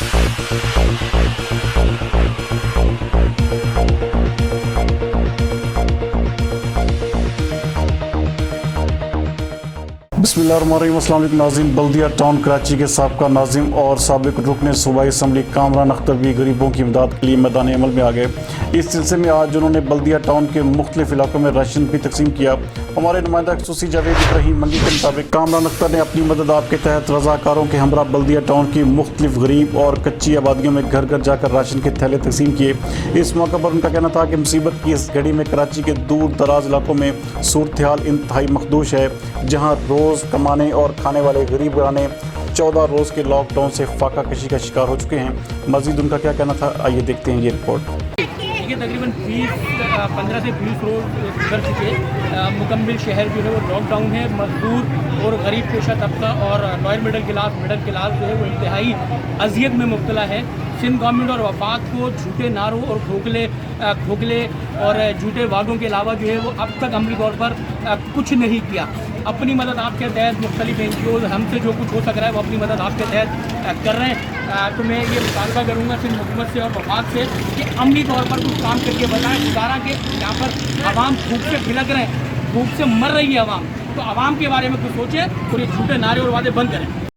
بسم اللہ الرحمن الرحیم۔ السلام علیکم ناظرین۔ بلدیہ ٹاؤن کراچی کے سابقہ ناظم اور سابق رکن صوبائی اسمبلی کامران اختر بھی غریبوں کی امداد کے لیے میدان عمل میں آ گئے۔ اس سلسلے میں آج انہوں نے بلدیہ ٹاؤن کے مختلف علاقوں میں راشن بھی تقسیم کیا۔ ہمارے نمائندہ خصوصی جاوید ابراہیم منگی کے مطابق کامران اختر نے اپنی مدد آپ کے تحت رضاکاروں کے ہمراہ بلدیہ ٹاؤن کی مختلف غریب اور کچی آبادیوں میں گھر گھر جا کر راشن کے تھیلے تقسیم کیے۔ اس موقع پر ان کا کہنا تھا کہ مصیبت کی اس گھڑی میں کراچی کے دور دراز علاقوں میں صورتحال انتہائی مخدوش ہے، جہاں روز کمانے اور کھانے والے غریب گھرانے 14 روز کے لاک ڈاؤن سے فاقہ کشی کا شکار ہو چکے ہیں۔ مزید ان کا کیا کہنا تھا، آئیے دیکھتے ہیں یہ رپورٹ۔ یہ تقریباً 15 سے 20 روز گزر چکے، مکمل شہر جو ہے وہ لاک ڈاؤن ہے۔ مزدور اور غریب پیشہ طبقہ اور لوئر مڈل کلاس جو ہے وہ انتہائی اذیت میں مبتلا ہے۔ سندھ گورنمنٹ اور وفاق کو جھوٹے نعروں اور کھوکھلے اور جھوٹے وعدوں کے علاوہ جو ہے وہ اب تک عملی طور پر کچھ نہیں کیا۔ اپنی مدد آپ کے تحت مختلف NGOs ہم سے جو کچھ ہو سک رہا ہے وہ اپنی مدد آپ کے تحت کر رہے ہیں۔ تو میں یہ مطالبہ کروں گا سندھ حکومت سے اور وفاق سے کہ عملی طور پر کچھ کام کر کے بتائیں۔ گزارا کہ یہاں پر عوام بھوک سے بھلک رہے ہیں، بھوک سے مر رہی ہے عوام، تو عوام کے بارے میں کچھ سوچیں اور یہ جھوٹے نعرے اور وعدے بند کریں۔